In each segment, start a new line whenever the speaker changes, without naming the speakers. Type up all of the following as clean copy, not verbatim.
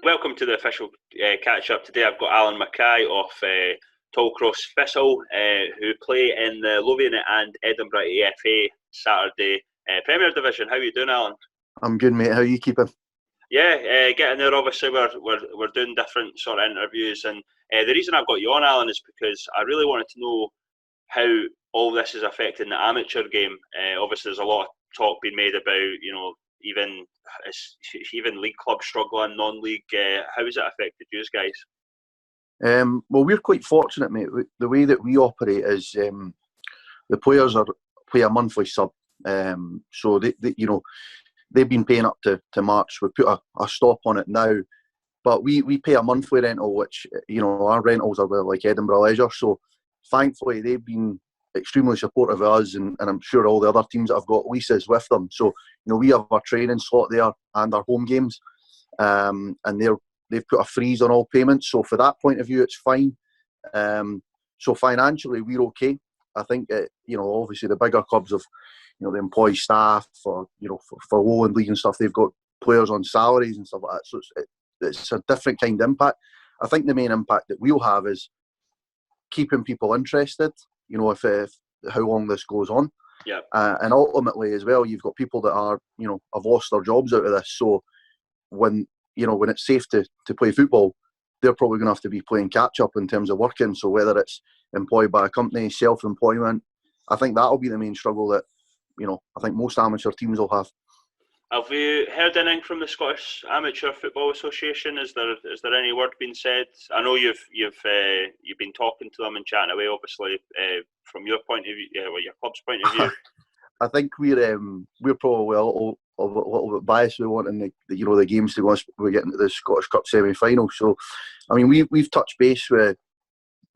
welcome to the official catch-up. Today I've got Alan McKay of Tollcross Thistle, who play in the Lothian and Edinburgh EFA Saturday Premier Division. How are you doing, Alan?
I'm good, mate. How are you keeping?
Yeah, getting there. Obviously, we're doing different sort of interviews, and the reason I've got you on, Alan, is because I really wanted to know how all this is affecting the amateur game. Obviously, there's a lot of talk being made about, even league clubs struggling, non-league. How has it affected you guys?
Well, we're quite fortunate, mate. The way that we operate is the players play a monthly sub, so they've been paying up to March. We put a stop on it now, but we pay a monthly rental, which our rentals are with like Edinburgh Leisure. So thankfully they've been extremely supportive of us, and I'm sure all the other teams that have got leases with them. So we have our training slot there and our home games, and they've put a freeze on all payments. So for that point of view, it's fine. So financially, we're okay. I think obviously the bigger clubs have the employee staff for Lowland League and stuff. They've got players on salaries and stuff like that. So it's a different kind of impact. I think the main impact that we'll have is keeping people interested. If how long this goes on.
Yeah.
And ultimately as well, you've got people that are have lost their jobs out of this. So when it's safe to play football, they're probably going to have to be playing catch up in terms of working. So whether it's employed by a company, self-employment, I think that'll be the main struggle that I think most amateur teams will have.
Have you heard anything from the Scottish Amateur Football Association? Is there any word being said? I know you've been talking to them and chatting away, obviously, from your point of view, or your club's point of view.
I think we're probably a little bit biased. We want the games to go on. We're getting to the Scottish Cup semi-final. So, I mean, we've touched base with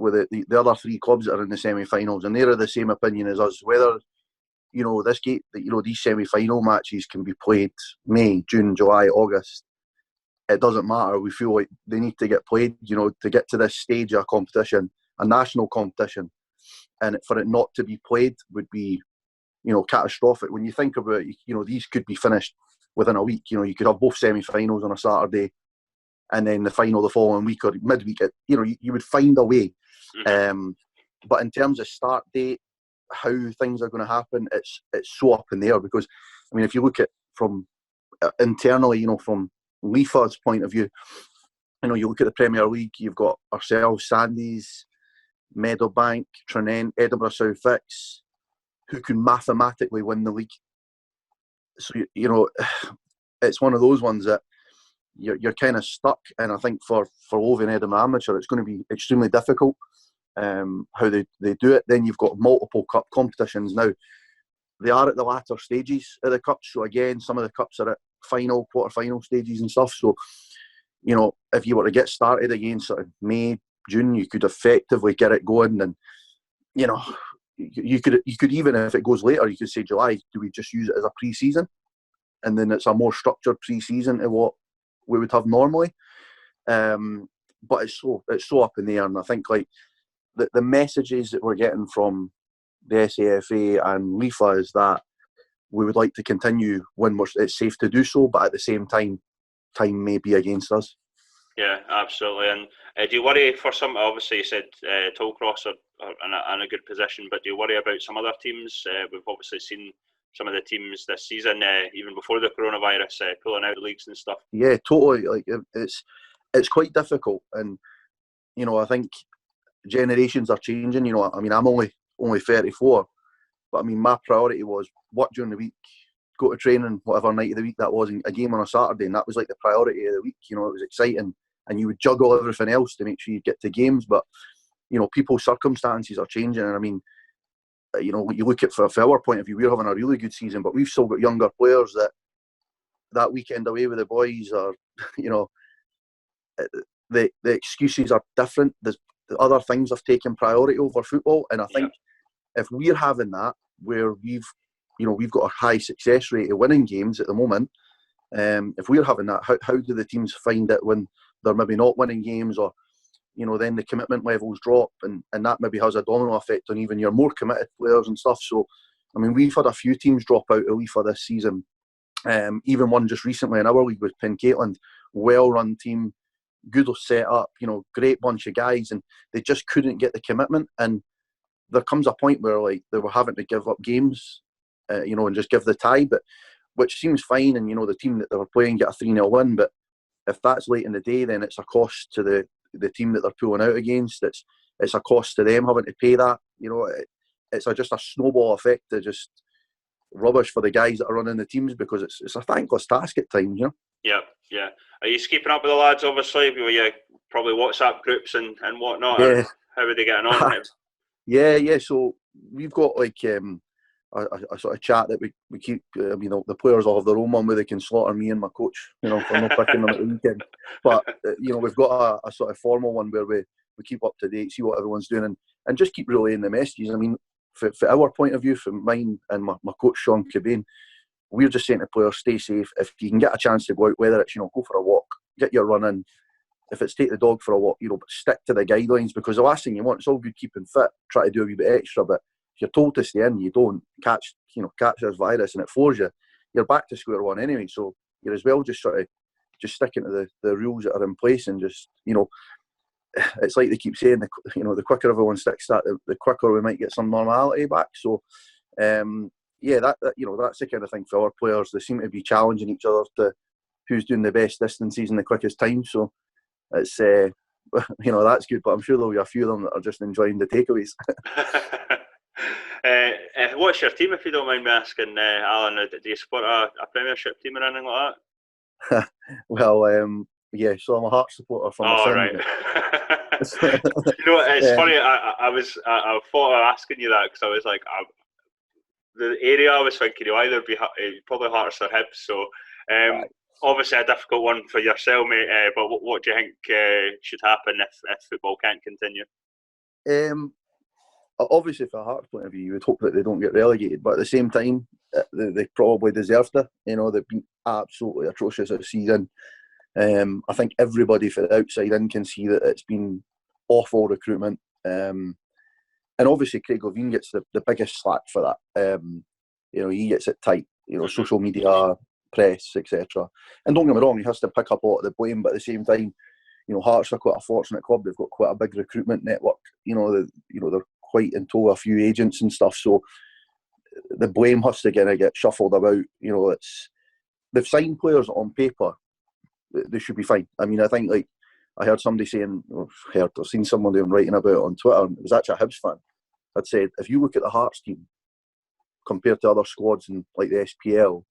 the other three clubs that are in the semi-finals, and they're of the same opinion as us. Whether these semi-final matches can be played May, June, July, August. It doesn't matter. We feel like they need to get played, to get to this stage of a competition, a national competition, and for it not to be played would be, catastrophic. When you think about it, these could be finished within a week. You could have both semi-finals on a Saturday, and then the final the following week or midweek. You would find a way.
Mm-hmm.
But in terms of start date, how things are going to happen, it's so up in the air, because I mean, if you look at from internally, from LIFA's point of view, you look at the Premier League, you've got ourselves, Sandys, Meadowbank, Trinent, Edinburgh South Fix, who can mathematically win the league. So it's one of those ones that you're kind of stuck, and I think for Lothian Edinburgh Amateur, it's going to be extremely difficult. How they do it. Then you've got multiple cup competitions now. They are at the latter stages of the cups, so again, some of the cups are at final, quarter-final stages and stuff. So, if you were to get started again sort of May, June, you could effectively get it going, and you could even, if it goes later, you could say July. Do we just use it as a pre-season, and then it's a more structured pre-season to what we would have normally? But it's so up in the air, and I think like the messages that we're getting from the SAFA and LIFA is that we would like to continue when it's safe to do so, but at the same time may be against us.
Yeah, absolutely. And do you worry for some? Obviously, you said Tollcross are in a good position, but do you worry about some other teams? We've obviously seen some of the teams this season, even before the coronavirus, pulling out the leagues and stuff.
Yeah, totally. Like it's quite difficult, and I think generations are changing. I mean, I'm only 34, but I mean, my priority was work during the week, go to training whatever night of the week that was, and a game on a Saturday, and that was like the priority of the week. It was exciting, and you would juggle everything else to make sure you get to games. But people's circumstances are changing, and I mean, you look at from our point of view, we're having a really good season, but we've still got younger players that weekend away with the boys are, the excuses are different. There's other things have taken priority over football, and I think if we're having that, where we've got a high success rate of winning games at the moment, if we're having that, how do the teams find it when they're maybe not winning games, or then the commitment levels drop, and that maybe has a domino effect on even your more committed players and stuff. So I mean, we've had a few teams drop out of LIFA this season, even one just recently in our league with Pencaitland, well run team, good set up, great bunch of guys, and they just couldn't get the commitment. And there comes a point where like they were having to give up games, and just give the tie, but which seems fine. And the team that they were playing get a 3-0 win, but if that's late in the day, then it's a cost to the team that they're pulling out against. It's a cost to them having to pay that. It's just a snowball effect to just rubbish for the guys that are running the teams, because it's a thankless task at times.
Yeah. Are you keeping up with the lads? Obviously, you probably WhatsApp groups and whatnot.
Yeah.
How are they getting on?
Yeah. So we've got like a sort of chat that we keep. The players all have their own one where they can slaughter me and my coach, for not picking them at the weekend. But we've got a sort of formal one where we keep up to date, see what everyone's doing, and just keep relaying the messages. I mean, for our point of view, from mine and my coach Sean Cabane, we're just saying to players, stay safe. If you can get a chance to go out, whether it's go for a walk, get your run in. If it's take the dog for a walk, but stick to the guidelines, because the last thing you want, it's all good keeping fit, try to do a wee bit extra, but if you're told to stay in, you don't catch this virus and it floors you, you're back to square one anyway. So you're as well just sort of just sticking to the rules that are in place, and just it's like they keep saying, the quicker everyone sticks to that, the quicker we might get some normality back. So that's the kind of thing for our players. They seem to be challenging each other to who's doing the best distances in the quickest time. So it's that's good, but I'm sure there'll be a few of them that are just enjoying the takeaways.
What's your team, if you don't mind me asking, Alan? Do you support a Premiership team or anything like
that? Well, yeah, so I'm a Hearts supporter from my son.
Right. It's funny. I thought of asking you that because I was like, the area I was thinking you'll either be probably Hearts or Hibs. So obviously a difficult one for yourself, mate. But what do you think should happen if football can't continue?
Obviously, from a Hearts point of view, you would hope that they don't get relegated, but at the same time, they probably deserved it. They've been absolutely atrocious this season. I think everybody from the outside in can see that it's been awful recruitment. And obviously, Craig Lothian gets the biggest slack for that. He gets it tight. Social media, press, etc. And don't get me wrong, he has to pick up a lot of the blame, but at the same time, Hearts are quite a fortunate club. They've got quite a big recruitment network. They're quite into a few agents and stuff, so the blame has to kind of get shuffled about. They've signed players on paper, they should be fine. I mean, I think like I heard somebody saying, I've seen someone writing about it on Twitter, and it was actually a Hibs fan, had said, if you look at the Hearts team compared to other squads in like the SPL,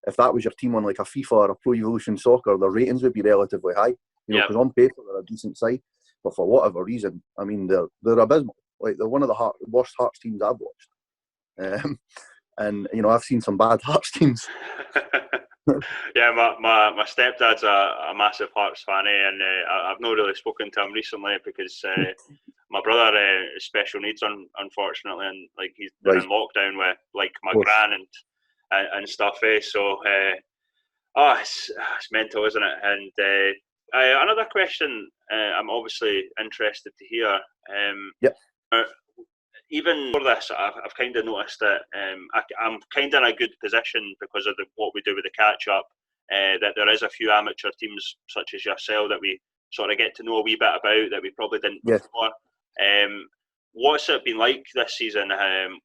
if that was your team on like a FIFA or a Pro Evolution Soccer, their ratings would be relatively high. Because on paper they're a decent side, but for whatever reason, I mean, they're abysmal. Like, they're one of the worst Hearts teams I've watched. And I've seen some bad Hearts teams.
Yeah, my stepdad's a massive Hearts fan, and I've not really spoken to him recently because my brother is special needs, unfortunately, and like he's been in lockdown with like my gran and stuff. So it's mental, isn't it? And another question I'm obviously interested to hear. Even for this, I've kind of noticed that I'm kind of in a good position because of what we do with the Catchup, that there is a few amateur teams such as yourself that we sort of get to know a wee bit about that we probably didn't before. What's it been like this season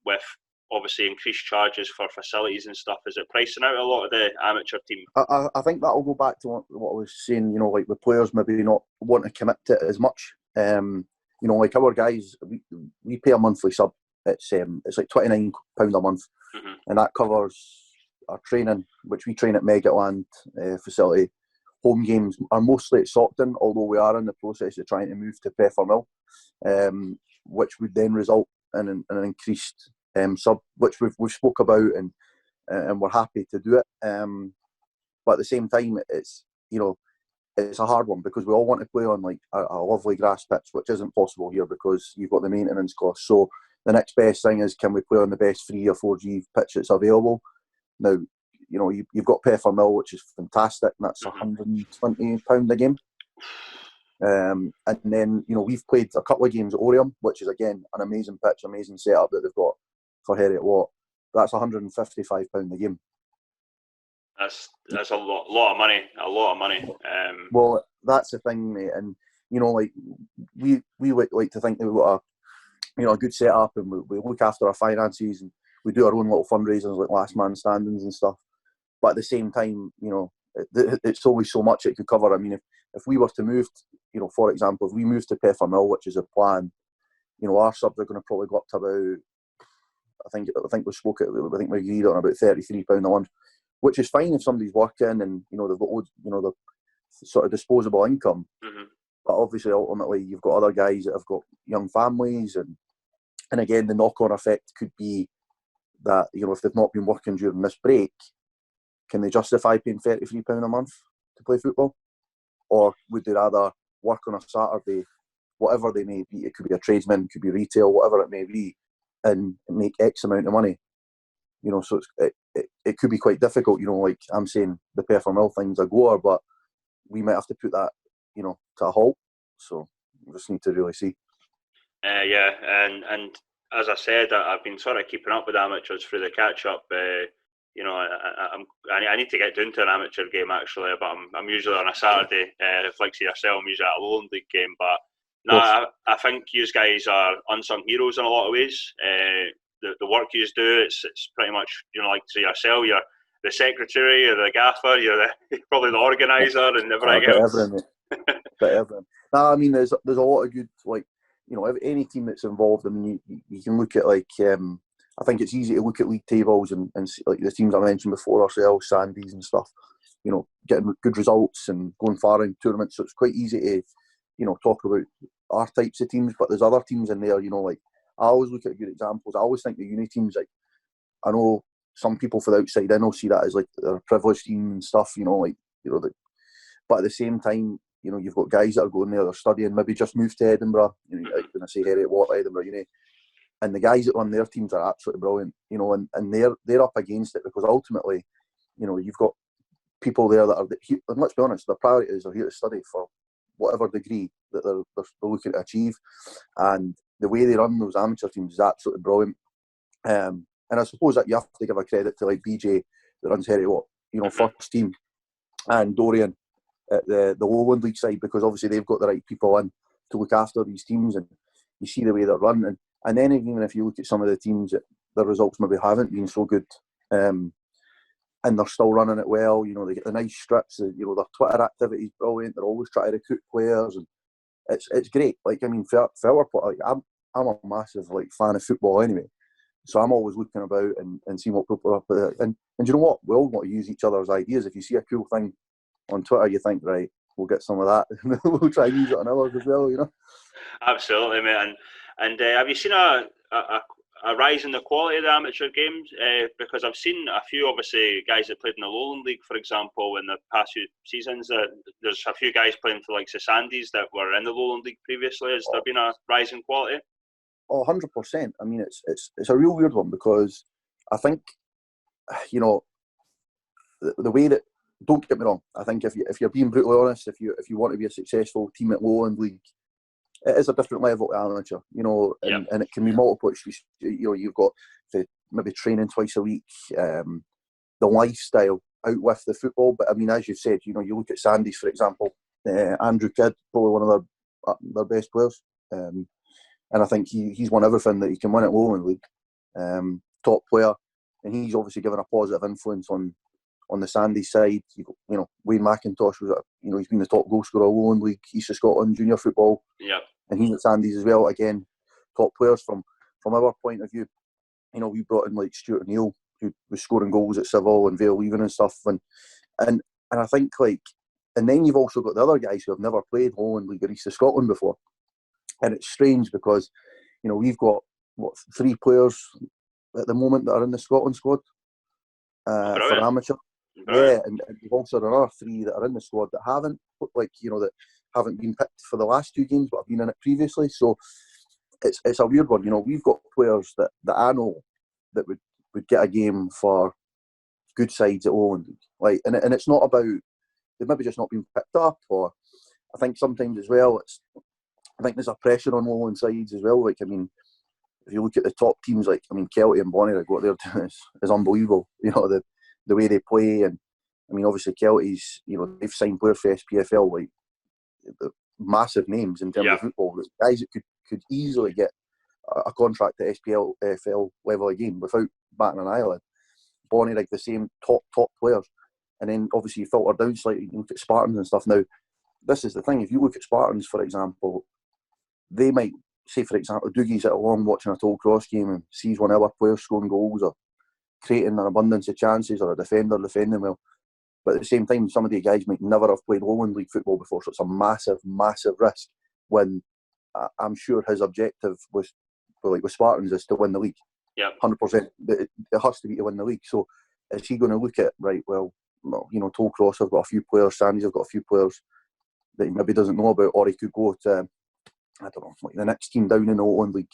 with obviously increased charges for facilities and stuff? Is it pricing out a lot of the amateur team?
I think that'll go back to what I was saying, like the players maybe not want to commit to it as much. Like our guys, we pay a monthly sub. It's like £29 a month, and that covers our training, which we train at Megaland facility. Home games are mostly at Saughton, although we are in the process of trying to move to Peffermill, which would then result in an increased sub, which we've spoke about, and we're happy to do it. But at the same time, it's it's a hard one because we all want to play on like a lovely grass pitch, which isn't possible here because you've got the maintenance costs. So the next best thing is, can we play on the best 3 or 4G pitch that's available? Now, you've got Peffermill, which is fantastic, and that's £120 a game. And then, we've played a couple of games at Oriam, which is, again, an amazing pitch, amazing setup that they've got for Heriot Watt. That's £155 a game.
That's a lot of money. A lot of money.
Well, that's the thing, mate. And like we like to think that we've got a good setup, and we look after our finances, and we do our own little fundraisers like last man standings and stuff. But at the same time, it's always so much it could cover. I mean, if we were to move, for example, if we moved to Peffermill, which is a plan, our subs are going to probably go up to about, I think we agreed on about £33 a month, which is fine if somebody's working and they've got the sort of disposable income.
Mm-hmm.
But obviously, ultimately, you've got other guys that have got young families, and again, the knock-on effect could be that if they've not been working during this break, can they justify paying £33 a month to play football, or would they rather work on a Saturday, whatever they may be? It could be a tradesman, it could be retail, whatever it may be, and make X amount of money. So it could be quite difficult. Like I'm saying, the Peffermill thing's a goer, but we might have to put that, to a halt. So we just need to really see.
Yeah, and as I said, I've been sort of keeping up with amateurs through the catch-up. I need to get down to an amateur game actually, but I'm usually on a Saturday. Like yourself, I'm usually at a Lowland League game. But no, I think you guys are unsung heroes in a lot of ways. The work you do, it's pretty much like to yourself. You're the secretary, you're the gaffer, you're probably the organizer, and everything else.
Everything. No, I mean, there's a lot of good, like, any team that's involved. I mean, you can look at like I think it's easy to look at league tables and see, like the teams I mentioned before, ourselves, Sandys and stuff, getting good results and going far in tournaments. So it's quite easy to, talk about our types of teams, but there's other teams in there, like I always look at good examples. I always think the uni teams, like, I know some people for the outside, I know see that as like a privileged team and stuff, but at the same time, you've got guys that are going there, they're studying, maybe just moved to Edinburgh, like when I say Harriet Watt, Edinburgh Uni, and the guys that run their teams are absolutely brilliant, and they're up against it because ultimately, you've got people there that are, and let's be honest, their priorities are here to study for whatever degree that they're looking to achieve, and the way they run those amateur teams is absolutely brilliant. And I suppose that you have to give a credit to like BJ that runs Harriet Watt, first team, and Dorian at the Lowland League side, because obviously they've got the right people in to look after these teams, and you see the way they're running. And then even if you look at some of the teams that the results maybe haven't been so good, and they're still running it well, they get the nice strips, their Twitter activity is brilliant, they're always trying to recruit players, and it's great. Like, I mean, for our part, like, I'm a massive like fan of football anyway, so I'm always looking about and seeing what people are up with. And you know what? We all want to use each other's ideas. If you see a cool thing on Twitter, you think, right, we'll get some of that. We'll try and use it on ours as well,
Absolutely, mate. And have you seen a rise in the quality of the amateur games? Because I've seen a few, obviously, guys that played in the Lowland League, for example, in the past few seasons. There's a few guys playing for like the Sandys that were in the Lowland League previously. Has there been a rise in quality?
100%. I mean, it's a real weird one, because I think, the way that, don't get me wrong, I think if you're being brutally honest, if you want to be a successful team at Lowland League, it is a different level to amateur, and it can be multiple. You've got the maybe training twice a week, the lifestyle out with the football. But I mean, as you said, you look at Sandys, for example, Andrew Kidd, probably one of their best players, and I think he's won everything that he can win at Lowland League. Top player, and he's obviously given a positive influence on the Sandys side. Wayne McIntosh was he's been the top goal scorer of Lowland League, East of Scotland junior football.
Yeah.
And he's at Sandys as well. Again, top players from our point of view. We brought in like Stuart Neal, who was scoring goals at Civil and Vale even and stuff. And I think like, and then you've also got the other guys who have never played Lowland League or East of Scotland before. And it's strange because, we've got 3 players at the moment that are in the Scotland squad for amateur. Yeah, and we've also got another 3 that are in the squad that haven't, that haven't been picked for the last 2 games, but have been in it previously. So it's a weird one. We've got players that I know that would get a game for good sides at Lowland League. Like, and it's not about, they've maybe just not been picked up, or I think sometimes as well, I think there's a pressure on Lowland sides as well. Like, I mean, if you look at the top teams, like, I mean, Kelty and Bonnie, what they're doing is unbelievable. The way they play, and I mean, obviously Kelty's, they've signed players for SPFL, like massive names in terms of football, guys that could easily get a contract at SLFL level again without batting an eyelid. Bonnie, like the same top players. And then obviously you filter down slightly, you look at Spartans and stuff. Now, this is the thing, if you look at Spartans, for example, they might say, for example, Doogie's at along watching a Tollcross game and sees one of our players scoring goals or creating an abundance of chances, or a defender defending well. But at the same time, some of the guys might never have played Lowland League football before, so it's a massive, massive risk when I'm sure his objective was, like with Spartans, is to win the league.
Yeah,
100%. It has to be to win the league. So is he going to look at, right, well, you know, Tollcross have got a few players, Sandy's have got a few players that he maybe doesn't know about, or he could go to, I don't know, like the next team down in the Lowland League,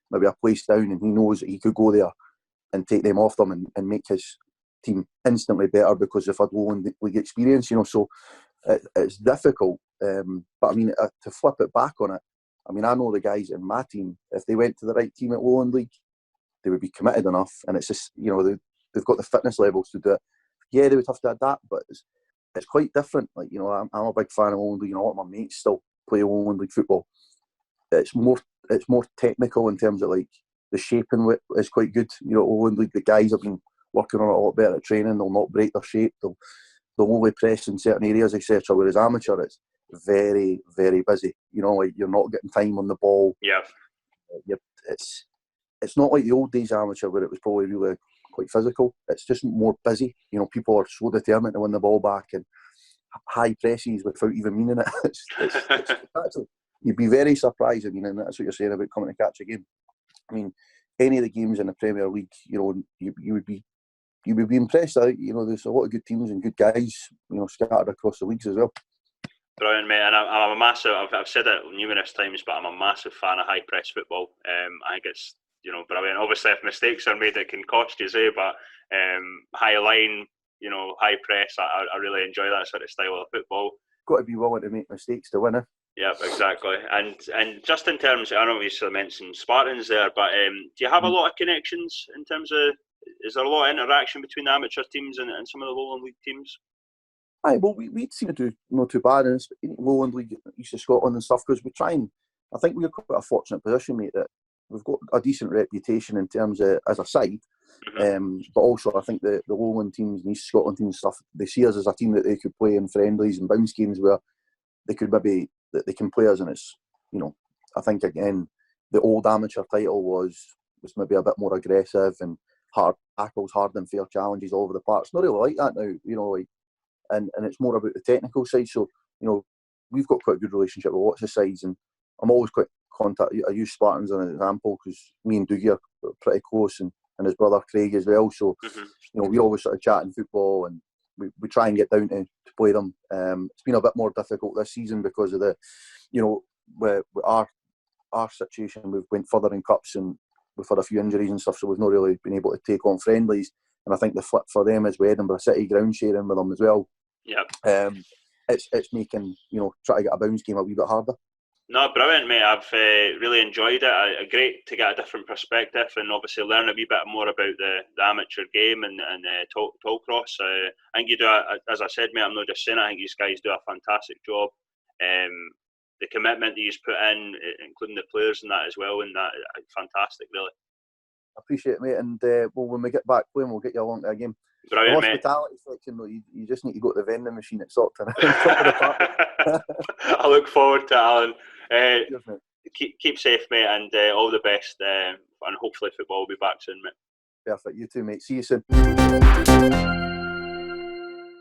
maybe a place down, and he knows that he could go there and take them off them and make his team instantly better because they've had Lowland League experience, you know. So it's difficult. But I mean, to flip it back on it, I mean, I know the guys in my team, if they went to the right team at Lowland League, they would be committed enough, and it's just, you know, they've got the fitness levels to do it. Yeah, they would have to adapt, but it's quite different. Like, you know, I'm a big fan of Lowland League, and a lot of my mates still play Lowland League football. It's more technical in terms of, like, the shaping is quite good. You know, Lowland League, the guys have been working on it a lot better at training. They'll not break their shape. They'll only press in certain areas, etc. Whereas amateur, it's very, very busy. You know, like, you're not getting time on the ball.
Yeah.
It's not like the old days amateur where it was probably really quite physical. It's just more busy. You know, people are so determined to win the ball back and high presses without even meaning it. It's actually, you'd be very surprised. I mean, and that's what you're saying about coming to catch a game. I mean, any of the games in the Premier League, you know, you would be impressed. You know, there's a lot of good teams and good guys, you know, scattered across the leagues as well.
Brilliant, mate. And I'm a massive, I've said it numerous times, but I'm a massive fan of high press football. I think it's, you know, brilliant. Obviously, if mistakes are made, it can cost you, but high line, you know, high press, I really enjoy that sort of style of football.
Got to be willing to make mistakes to win it.
Yeah, exactly. And just in terms, I know you mentioned Spartans there, but do you have a lot of connections in terms of, is there a lot of interaction between the amateur teams and some of the Lowland League teams?
Aye, well, we seem to do not too bad in Lowland League, East of Scotland and stuff, because we try and, I think we're quite a fortunate position, mate, that we've got a decent reputation in terms of as a side, but also I think the Lowland teams and East Scotland teams and stuff, they see us as a team that they could play in friendlies and bounce games where they could maybe, that they can play us, and it's, you know, I think again, the old amateur title was maybe a bit more aggressive and hard tackles, hard and fair challenges all over the park. It's not really like that now, you know, like, and it's more about the technical side. So, you know, we've got quite a good relationship with lots of sides, and I'm always quite contact. I use Spartans as an example because me and Doogie are pretty close, and his brother Craig as well. So, you know, we always sort of chat in football, and we try and get down to play them. It's been a bit more difficult this season because of the, you know, with our situation. We've went further in cups and we've had a few injuries and stuff, so we've not really been able to take on friendlies. And I think the flip for them is with Edinburgh City ground sharing with them as well.
Yep.
It's making, you know, try to get a bounce game a wee bit harder.
No, brilliant, mate. I've really enjoyed it. Great to get a different perspective and obviously learn a wee bit more about the amateur game and Tollcross. I think you do, as I said, mate, I'm not just saying it, I think these guys do a fantastic job. The commitment that you've put in, including the players and that as well, and that, fantastic, really.
I appreciate it, mate. And well, when we get back playing, we'll get you along to a game.
Brilliant,
the hospitality section, though, you just need to go to the vending machine at Stockton.
I look forward to it, Alan. Keep safe, mate, and all the best. And hopefully football will be back soon, mate.
Perfect. You too, mate. See you soon.